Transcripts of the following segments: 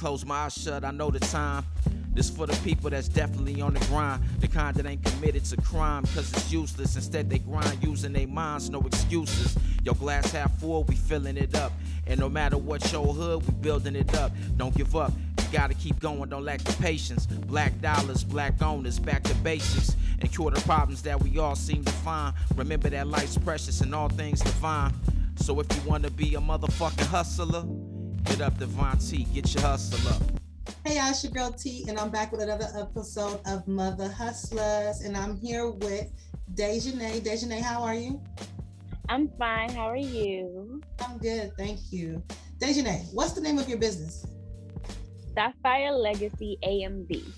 close my eyes shut, I know the time. This for the people that's definitely on the grind, the kind that ain't committed to crime, cause it's useless. Instead they grind using their minds, no excuses. Your glass half full, we filling it up. And no matter what your hood, we building it up. Don't give up, you gotta keep going, don't lack the patience. Black dollars, black owners, back to basics. And cure the problems that we all seem to find. Remember that life's precious and all things divine. So if you wanna be a motherfucking hustler, hit up Divine T, get your hustle up. Hey, y'all, it's your girl T, and I'm back with another episode of Mother Hustlers, and I'm here with Dejanay. Dejanay, how are you? I'm fine. How are you? I'm good, thank you. Dejanay, what's the name of your business? Sapphire Legacy AMD.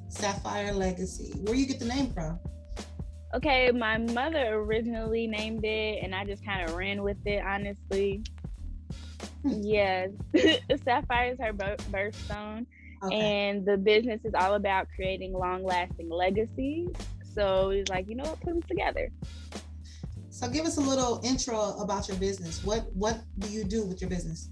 Sapphire Legacy. Where you get the name from? Okay, my mother originally named it, and I just kind of ran with it, honestly. Yes, Sapphire is her birthstone, okay. And the business is all about creating long-lasting legacies. So it's like, you know what, put them together. So give us a little intro about your business. What do you do with your business?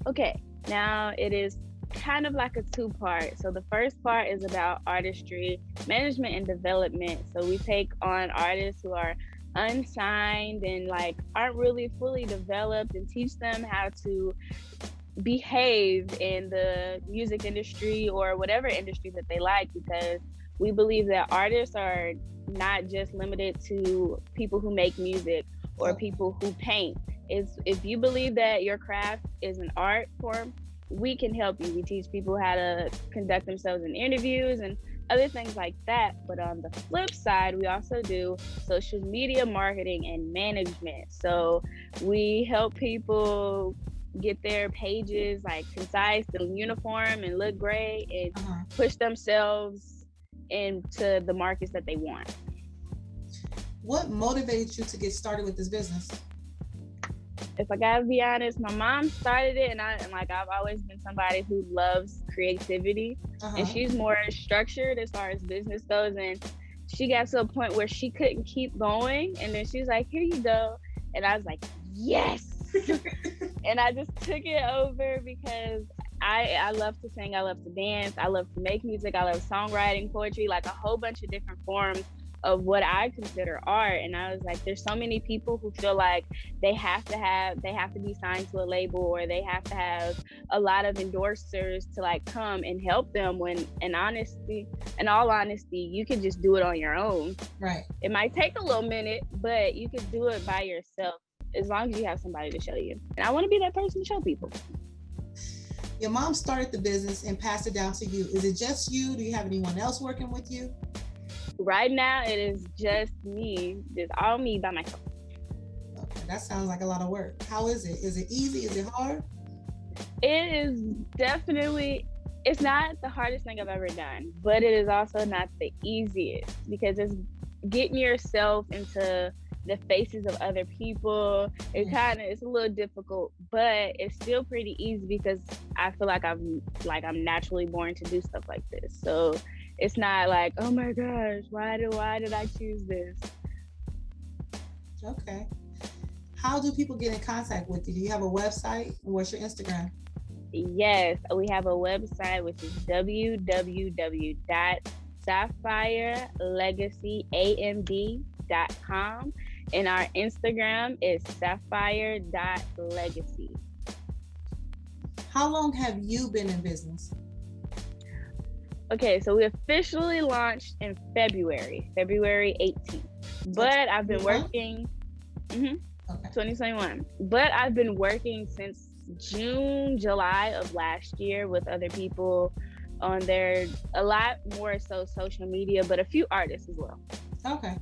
Okay, now it is kind of like a two-part. So the first part is about artistry, management, and development. So we take on artists who are unsigned and like aren't really fully developed and teach them how to behave in the music industry or whatever industry that they like, because we believe that artists are not just limited to people who make music or people who paint. If you believe that your craft is an art form, we can help you. We teach people how to conduct themselves in interviews and other things like that. But on the flip side, we also do social media marketing and management. So we help people get their pages like concise and uniform and look great and push themselves into the markets that they want. What motivated you to get started with this business? If I gotta be honest, my mom started it, and I've always been somebody who loves creativity, and she's more structured as far as business goes. And she got to a point where she couldn't keep going, and then she was like, "Here you go," and I was like, "Yes!" And I just took it over because I love to sing, I love to dance, I love to make music, I love songwriting, poetry, like a whole bunch of different forms of what I consider art. And I was like, there's so many people who feel like they have to be signed to a label, or they have to have a lot of endorsers to like come and help them, when in all honesty, you can just do it on your own. Right. It might take a little minute, but you can do it by yourself as long as you have somebody to show you. And I want to be that person to show people. Your mom started the business and passed it down to you. Is it just you? Do you have anyone else working with you? Right now, it is just me, just all me by myself. Okay, that sounds like a lot of work. How is it? Is it easy? Is it hard? It is definitely, it's not the hardest thing I've ever done, but it is also not the easiest, because it's getting yourself into the faces of other people. It's a little difficult, but it's still pretty easy because I feel like I'm naturally born to do stuff like this. So it's not like, oh my gosh, why did I choose this? Okay. How do people get in contact with you? Do you have a website? What's your Instagram? Yes, we have a website, which is www.sapphirelegacyamd.com, and our Instagram is sapphire.legacy. How long have you been in business? Okay, so we officially launched in February 18th. But I've been working, 2021. But I've been working since June, July of last year with other people on a lot more so social media, but a few artists as well. Okay.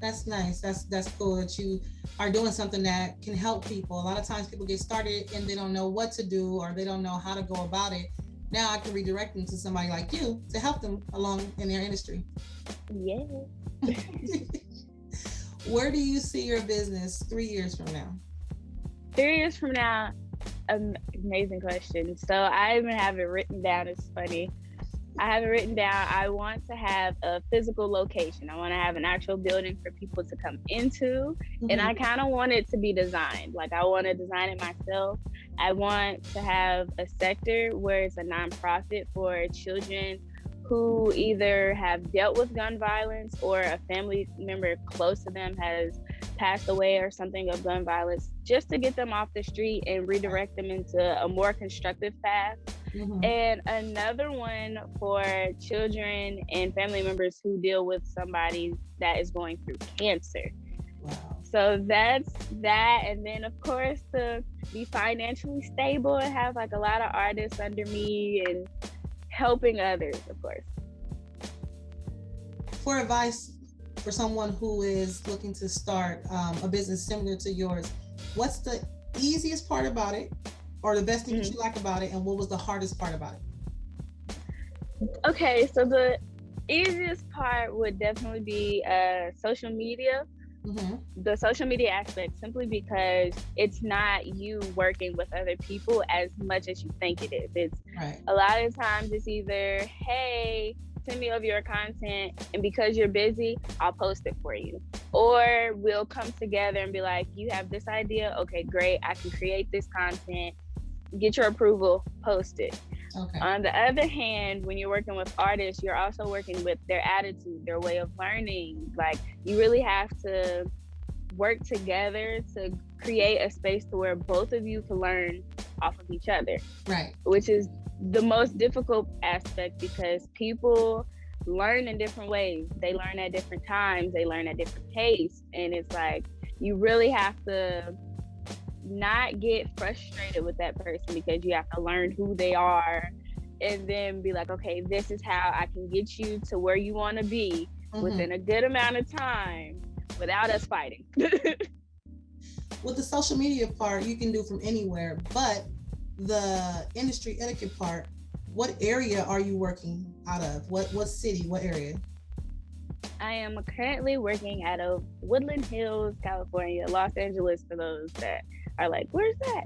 That's nice. That's cool that you are doing something that can help people. A lot of times people get started and they don't know what to do, or they don't know how to go about it. Now I can redirect them to somebody like you to help them along in their industry. Yeah. Where do you see your business 3 years from now? 3 years from now, amazing question. So I even have it written down. It's funny. I have it written down. I want to have a physical location. I want to have an actual building for people to come into. And I kind of want it to be designed. Like, I want to design it myself. I want to have a sector where it's a nonprofit for children who either have dealt with gun violence or a family member close to them has passed away or something of gun violence, just to get them off the street and redirect them into a more constructive path. And another one for children and family members who deal with somebody that is going through cancer. Wow. So that's that. And then, of course, to be financially stable and have like a lot of artists under me and helping others, of course. For advice for someone who is looking to start a business similar to yours, what's the easiest part about it, or the best thing that you like about it, and what was the hardest part about it? Okay, so the easiest part would definitely be social media. The social media aspect, simply because it's not you working with other people as much as you think it is. It's a lot of times it's either, hey, send me over your content, and because you're busy, I'll post it for you. Or we'll come together and be like, you have this idea, okay, great, I can create this content, get your approval, post it. Okay. On the other hand, when you're working with artists, you're also working with their attitude, their way of learning. Like, you really have to work together to create a space to where both of you can learn off of each other. Right. Which is the most difficult aspect, because people learn in different ways. They learn at different times, they learn at different pace. And it's like, you really have to not get frustrated with that person, because you have to learn who they are and then be like, okay, this is how I can get you to where you want to be within a good amount of time without us fighting. With the social media part, you can do from anywhere, but the industry etiquette part, what area are you working out of? What city, what area? I am currently working out of Woodland Hills, California, Los Angeles, for those that are like, where's that?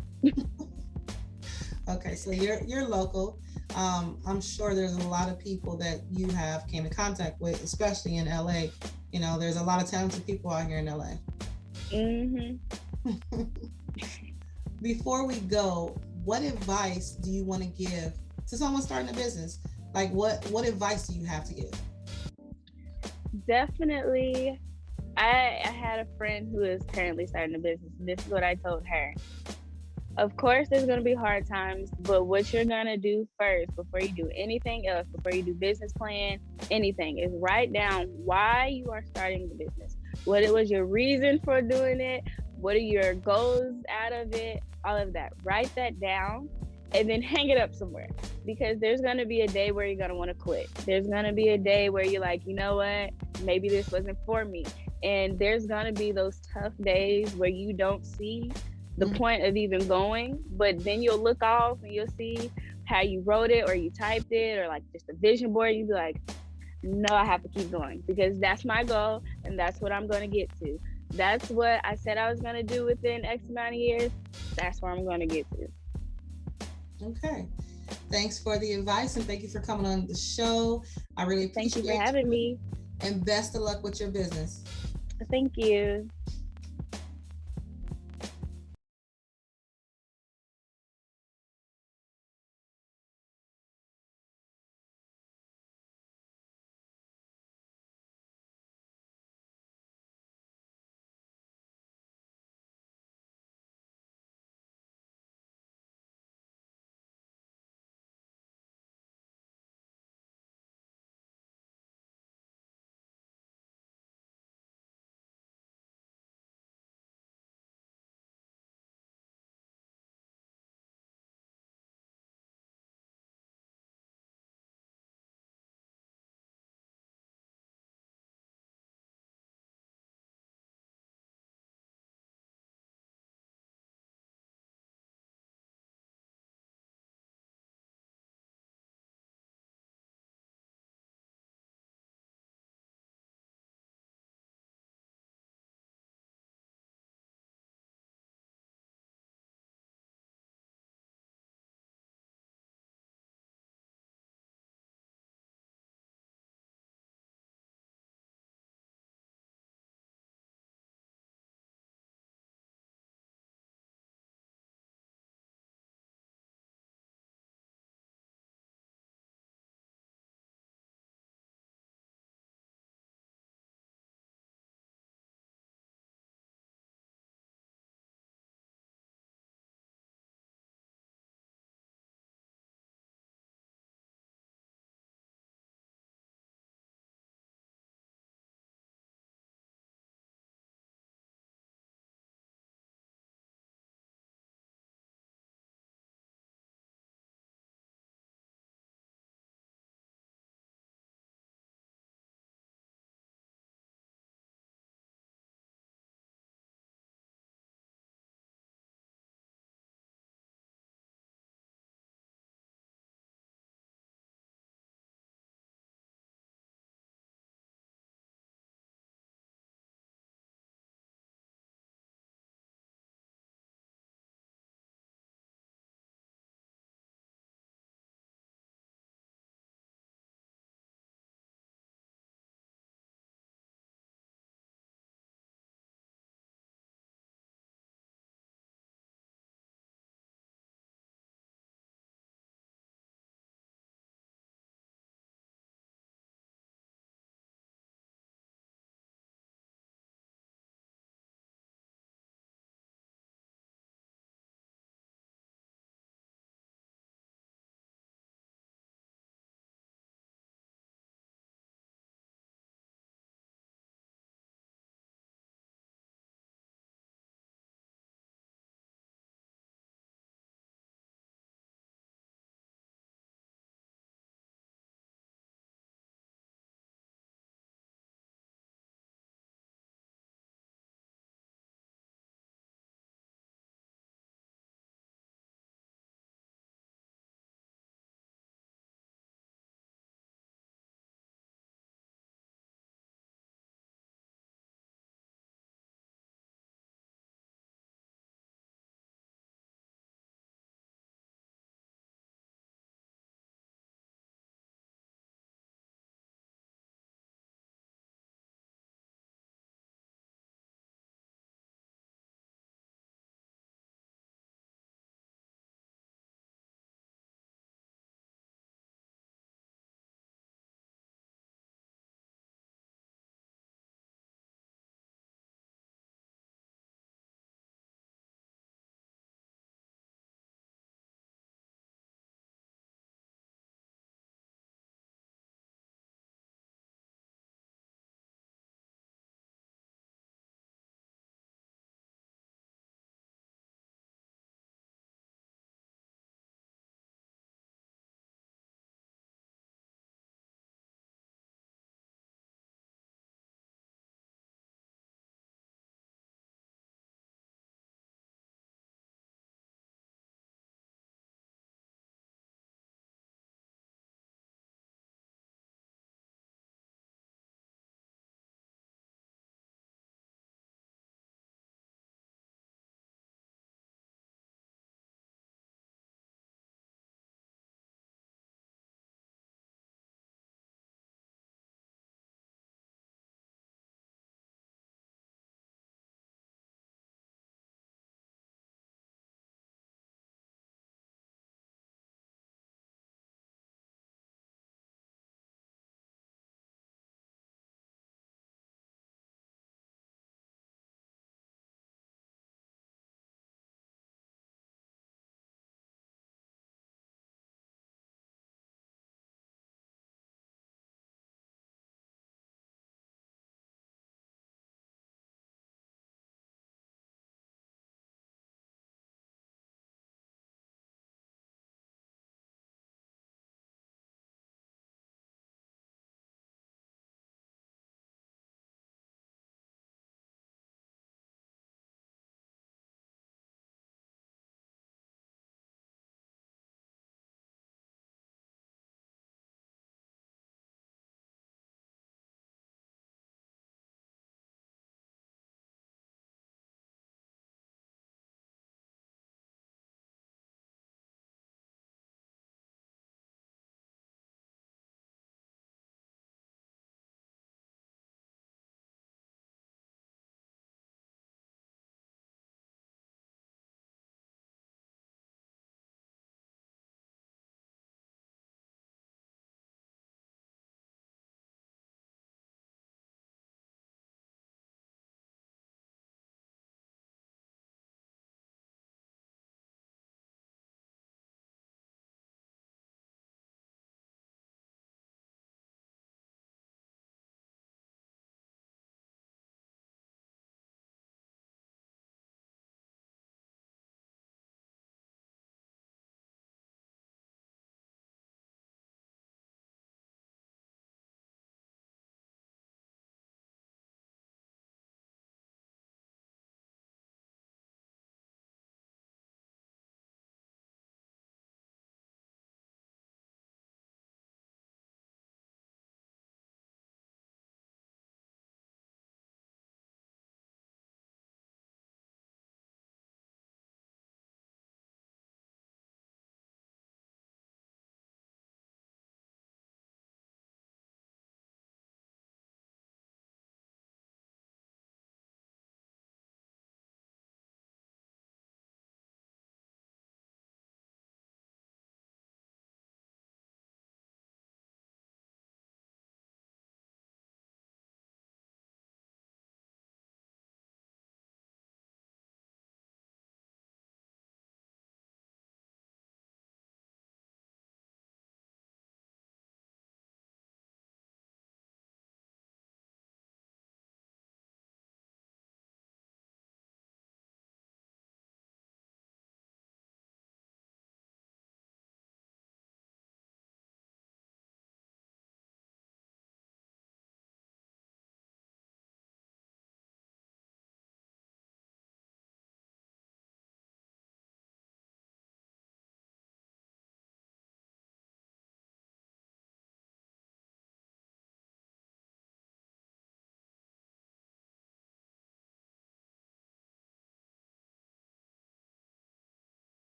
Okay, so you're local. I'm sure there's a lot of people that you have came in contact with, especially in LA. You know, there's a lot of talented people out here in LA. Before we go, what advice do you want to give to someone starting a business? Like, what advice do you have to give? Definitely. I had a friend who is currently starting a business. This is what I told her. Of course, there's going to be hard times, but what you're going to do first, before you do anything else, before you do business plan, anything, is write down why you are starting the business. What it was your reason for doing it? What are your goals out of it? All of that. Write that down and then hang it up somewhere, because there's going to be a day where you're going to want to quit. There's going to be a day where you're like, you know what? Maybe this wasn't for me. And there's going to be those tough days where you don't see the point of even going, but then you'll look off and you'll see how you wrote it or you typed it, or like just a vision board. You'll be like, no, I have to keep going, because that's my goal and that's what I'm going to get to. That's what I said I was going to do within X amount of years. That's where I'm going to get to. Okay. Thanks for the advice, and thank you for coming on the show. I really appreciate it. Thank you for having me. And best of luck with your business. Thank you.